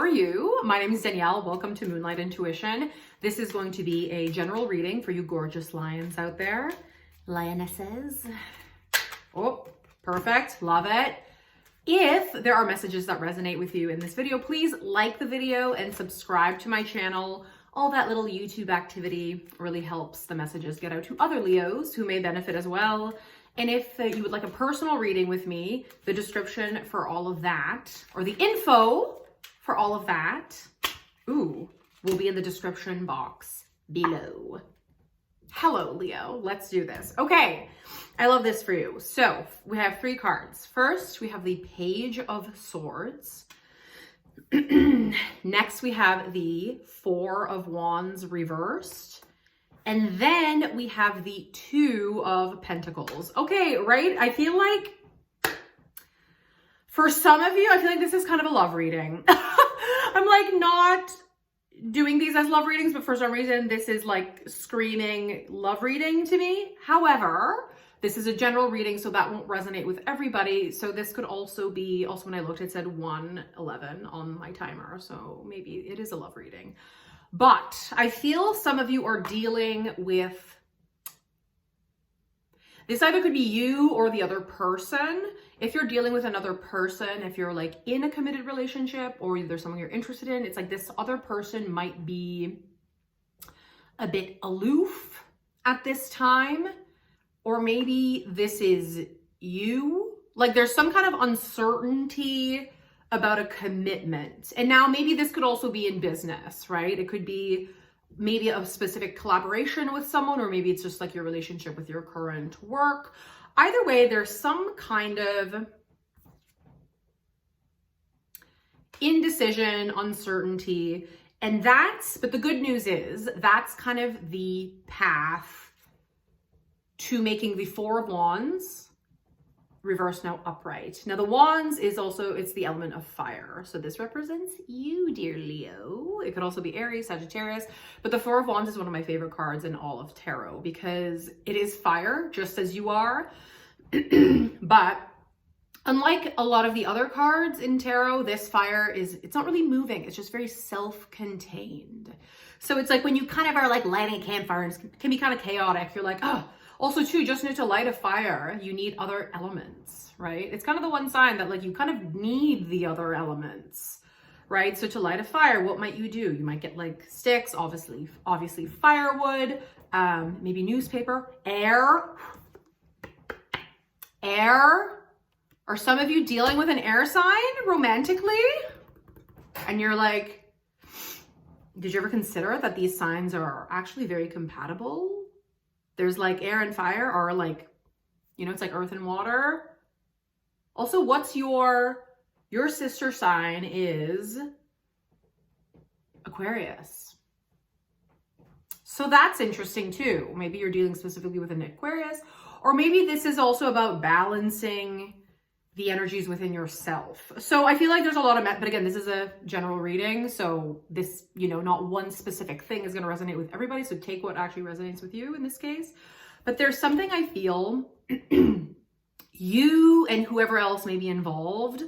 are you? My name is Danielle. Welcome to Moonlight Intuition. This is going to be a general reading for you gorgeous lions out there. Lionesses. Oh, perfect. Love it. If there are messages that resonate with you in this video, please like the video and subscribe to my channel. All that little YouTube activity really helps the messages get out to other Leos who may benefit as well. And if you would like a personal reading with me, the description for all of that, or the info for all of that, will be in the description box below. Hello, Leo. Let's do this. Okay, I love this for you. So we have 3 cards. First, we have the Page of Swords. Next, we have the 4 of Wands reversed. And then we have the 2 of Pentacles. Okay, right? I feel like for some of you, I feel like this is kind of a love reading. I'm like not doing these as love readings, but for some reason, this is like screaming love reading to me. However, this is a general reading, so that won't resonate with everybody. So this could also be, also when I looked, it said 1:11 on my timer. So maybe it is a love reading. But I feel some of you are dealing with, this either could be you or the other person. If you're dealing with another person, if you're like in a committed relationship or there's someone you're interested in, it's like this other person might be a bit aloof at this time. Or maybe this is you. Like there's some kind of uncertainty about a commitment. And now maybe this could also be in business, right? It could be maybe a specific collaboration with someone, or maybe it's just like your relationship with your current work. Either way, there's some kind of indecision, uncertainty, and but the good news is that's kind of the path to making the 4 of Wands reverse now upright. Now the Wands is also, it's the element of fire. So this represents you, dear Leo. It could also be Aries, Sagittarius, but the 4 of Wands is one of my favorite cards in all of tarot because it is fire, just as you are. But unlike a lot of the other cards in tarot, this fire it's not really moving. It's just very self-contained. So it's like when you kind of are like lighting a campfire, and it can be kind of chaotic. You're like, oh, also too, just need to light a fire, you need other elements, right? It's kind of the one sign that like you kind of need the other elements, right? So to light a fire, what might you do? You might get like sticks, obviously firewood, maybe newspaper, air. Are some of you dealing with an air sign romantically? And you're like, did you ever consider that these signs are actually very compatible? There's like air and fire are like, you know, it's like earth and water. Also, what's your sister sign is Aquarius. So that's interesting too. Maybe you're dealing specifically with an Aquarius, or maybe this is also about balancing the energies within yourself. So I feel like there's a lot of, but again, this is a general reading. So this, you know, not one specific thing is going to resonate with everybody. So take what actually resonates with you in this case. But there's something I feel you and whoever else may be involved,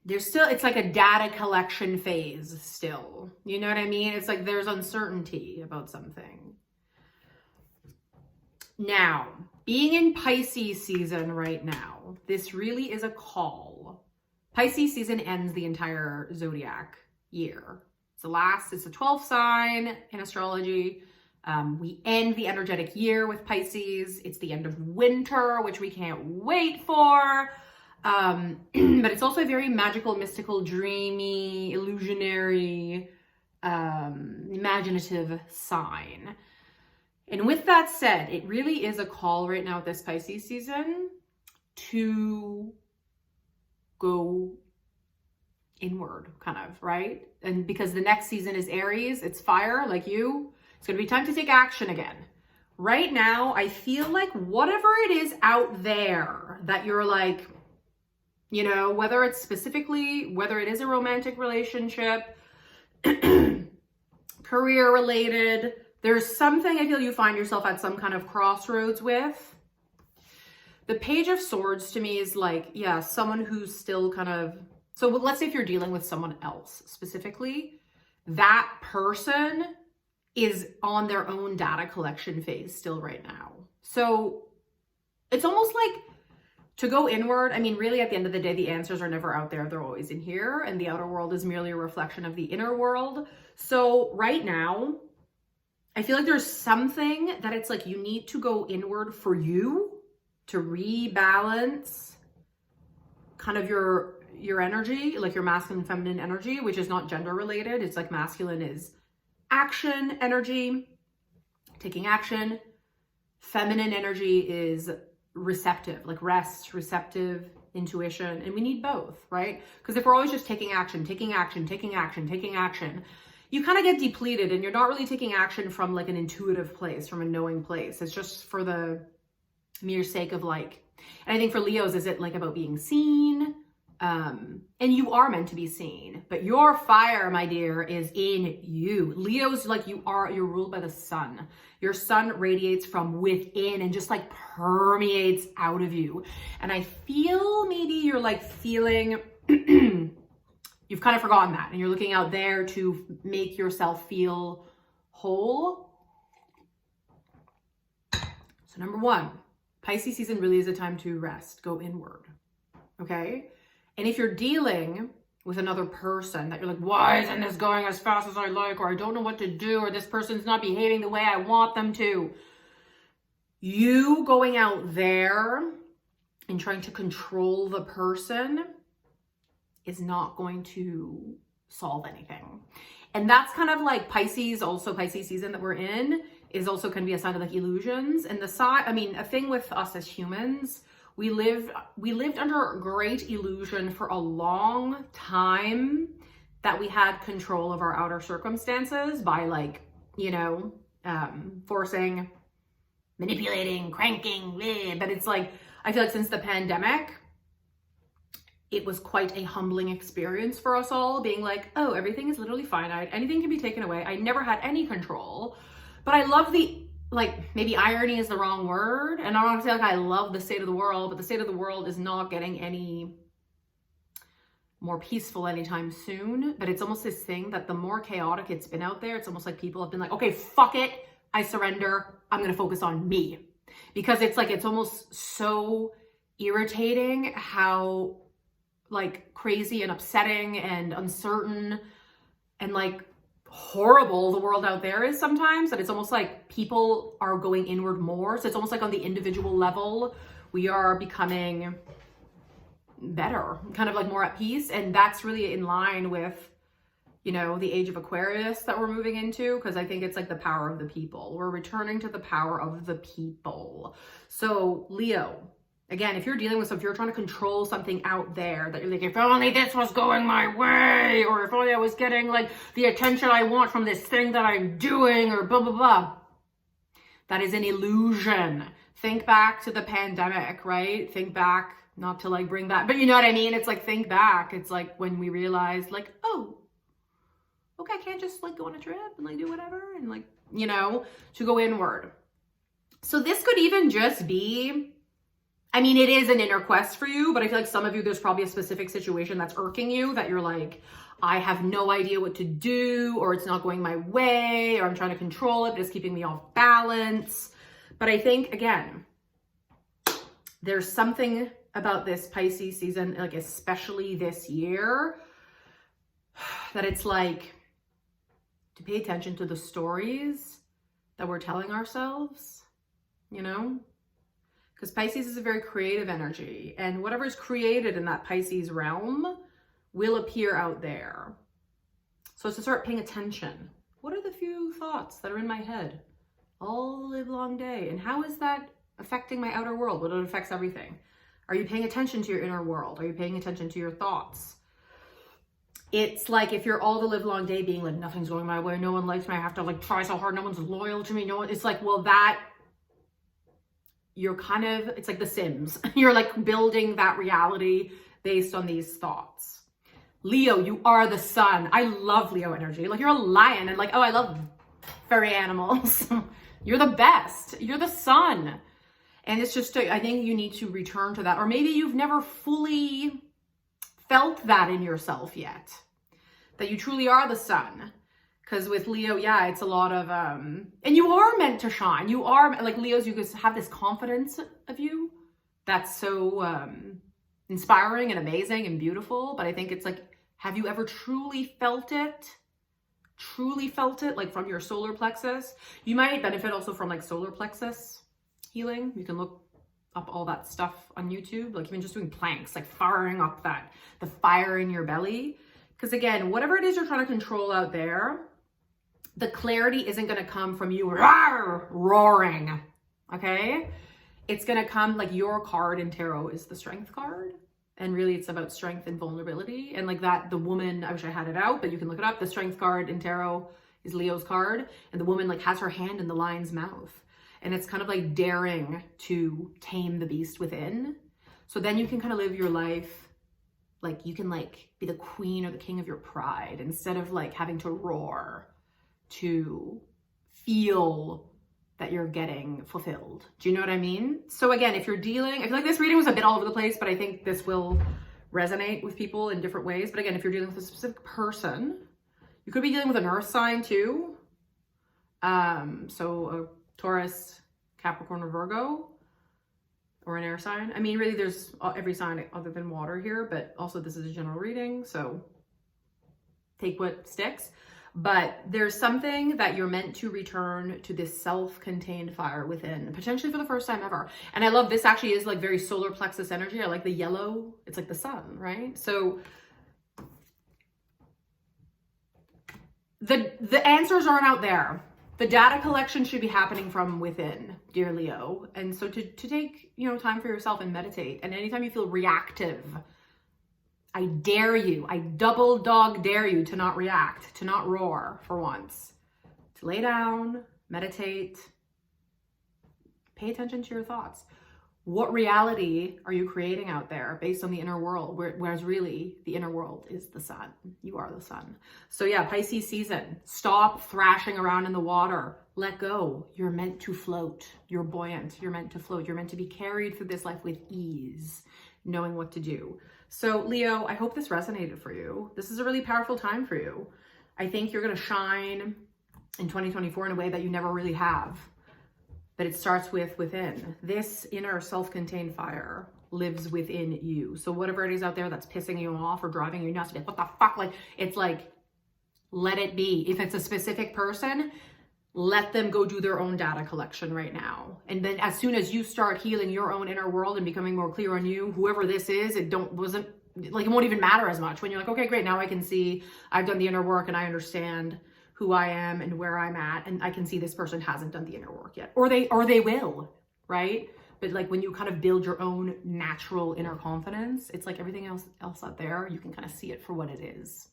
there's still, it's like a data collection phase still. You know what I mean? It's like there's uncertainty about something. Now, being in Pisces season right now, this really is a call. Pisces season ends the entire zodiac year. It's the 12th sign in astrology. We end the energetic year with Pisces. It's the end of winter, which we can't wait for. But it's also a very magical, mystical, dreamy, illusionary, imaginative sign. And with that said, it really is a call right now with this Pisces season to go inward, kind of, right? And because the next season is Aries, it's fire, like you, it's going to be time to take action again. Right now, I feel like whatever it is out there that you're like, you know, whether it's specifically, whether it is a romantic relationship, career related, there's something I feel you find yourself at some kind of crossroads with. The Page of Swords to me is like, yeah, someone who's still kind of So let's say if you're dealing with someone else specifically, that person is on their own data collection phase still right now. So it's almost like to go inward. I mean, really at the end of the day, the answers are never out there. They're always in here. And the outer world is merely a reflection of the inner world. So right now, I feel like there's something that it's like you need to go inward for you to rebalance kind of your energy, like your masculine and feminine energy, which is not gender related. It's like masculine is action energy, taking action. Feminine energy is receptive, like rest, receptive, intuition. And we need both, right? Because if we're always just taking action, you kind of get depleted and you're not really taking action from like an intuitive place, from a knowing place. It's just for the mere sake of like, and I think for Leos, is it like about being seen? And you are meant to be seen, but your fire, my dear, is in you. Leo's like you're ruled by the sun. Your sun radiates from within and just like permeates out of you. And I feel maybe you're like feeling, you've kind of forgotten that and you're looking out there to make yourself feel whole. So number one, Pisces season really is a time to rest, go inward, okay? And if you're dealing with another person that you're like, why isn't this going as fast as I like, or I don't know what to do, or this person's not behaving the way I want them to, you going out there and trying to control the person is not going to solve anything. And that's kind of like Pisces, also Pisces season that we're in is also can be a sign of like illusions. And the side, I mean, a thing with us as humans, we lived under great illusion for a long time that we had control of our outer circumstances by like, you know, forcing, manipulating, cranking, bleh. But it's like, I feel like since the pandemic, it was quite a humbling experience for us all, being like, oh, everything is literally finite. Anything can be taken away. I never had any control. But I love the, like, maybe irony is the wrong word. And I don't want to say like I love the state of the world, but the state of the world is not getting any more peaceful anytime soon. But it's almost this thing that the more chaotic it's been out there, it's almost like people have been like, okay, fuck it. I surrender. I'm going to focus on me. Because it's like, it's almost so irritating how like crazy and upsetting and uncertain and like horrible the world out there is sometimes, that it's almost like people are going inward more. So it's almost like on the individual level, we are becoming better, kind of like more at peace. And that's really in line with, you know, the age of Aquarius that we're moving into, because I think it's like the power of the people. We're returning to the power of the people. So Leo, again, if you're dealing with, if you're trying to control something out there that you're like, if only this was going my way, or if only I was getting like the attention I want from this thing that I'm doing, or blah, blah, blah. That is an illusion. Think back to the pandemic, right? Think back, not to like bring that, but you know what I mean? It's like, think back. It's like when we realized like, oh, okay, I can't just like go on a trip and like do whatever and like, you know, to go inward. So this could even just be, I mean, it is an inner quest for you, but I feel like some of you, there's probably a specific situation that's irking you that you're like, I have no idea what to do, or it's not going my way, or I'm trying to control it, but it's keeping me off balance. But I think, again, there's something about this Pisces season, like especially this year, that it's like to pay attention to the stories that we're telling ourselves, you know? Because Pisces is a very creative energy, and whatever is created in that Pisces realm will appear out there. So it's to start paying attention. What are the few thoughts that are in my head all the live long day? And how is that affecting my outer world? Well, it affects everything. Are you paying attention to your inner world? Are you paying attention to your thoughts? It's like if you're all the live long day being like, nothing's going my way, no one likes me, I have to like try so hard, no one's loyal to me, no one, it's like, well, that, you're kind of, it's like The Sims. You're like building that reality based on these thoughts. Leo, you are the sun. I love Leo energy. Like you're a lion and like, oh, I love furry animals. You're the best. You're the sun. And it's just, I think you need to return to that. Or maybe you've never fully felt that in yourself yet, that you truly are the sun. Because with Leo, yeah, it's a lot of, and you are meant to shine. You are, like Leos, you just have this confidence of you that's so inspiring and amazing and beautiful. But I think it's like, have you ever truly felt it? Truly felt it, like from your solar plexus? You might benefit also from like solar plexus healing. You can look up all that stuff on YouTube, like even just doing planks, like firing up the fire in your belly. Because again, whatever it is you're trying to control out there, the clarity isn't going to come from you roaring, okay? It's going to come, like your card in tarot is the Strength card. And really it's about strength and vulnerability. And like that, the woman, I wish I had it out, but you can look it up. The Strength card in tarot is Leo's card. And the woman like has her hand in the lion's mouth. And it's kind of like daring to tame the beast within. So then you can kind of live your life, like you can like be the queen or the king of your pride instead of like having to roar to feel that you're getting fulfilled. Do you know what I mean? So again, if you're dealing, I feel like this reading was a bit all over the place, but I think this will resonate with people in different ways. But again, if you're dealing with a specific person, you could be dealing with an earth sign too. So a Taurus, Capricorn, or Virgo, or an air sign. I mean, really there's every sign other than water here, but also this is a general reading, so take what sticks. But there's something that you're meant to return to this self-contained fire within, potentially for the first time ever. And I love this actually is like very solar plexus energy. I like the yellow. It's like the sun, right? So the answers aren't out there. The data collection should be happening from within, dear Leo. And so to take, you know, time for yourself and meditate. And anytime you feel reactive, I dare you, I double dog dare you to not react, to not roar for once, to lay down, meditate, pay attention to your thoughts. What reality are you creating out there based on the inner world? Whereas really the inner world is the sun. You are the sun. So yeah, Pisces season, stop thrashing around in the water. Let go. You're meant to float. You're buoyant. You're meant to float. You're meant to be carried through this life with ease, knowing what to do. So Leo, I hope this resonated for you. This is a really powerful time for you. I think you're going to shine in 2024 in a way that you never really have. But it starts with within. This inner self-contained fire lives within you. So whatever it is out there that's pissing you off or driving you nuts, like, what the fuck? Like, it's like, let it be. If it's a specific person, let them go do their own data collection right now. And then as soon as you start healing your own inner world and becoming more clear on you, whoever this is, it won't even matter as much when you're like, okay, great. Now I can see I've done the inner work and I understand who I am and where I'm at. And I can see this person hasn't done the inner work yet, or they will, right? But like when you kind of build your own natural inner confidence, it's like everything else out there, you can kind of see it for what it is.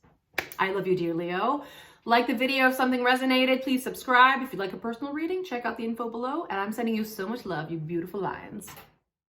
I love you, dear Leo. Like the video if something resonated, please subscribe. If you'd like a personal reading, check out the info below. And I'm sending you so much love, you beautiful lions.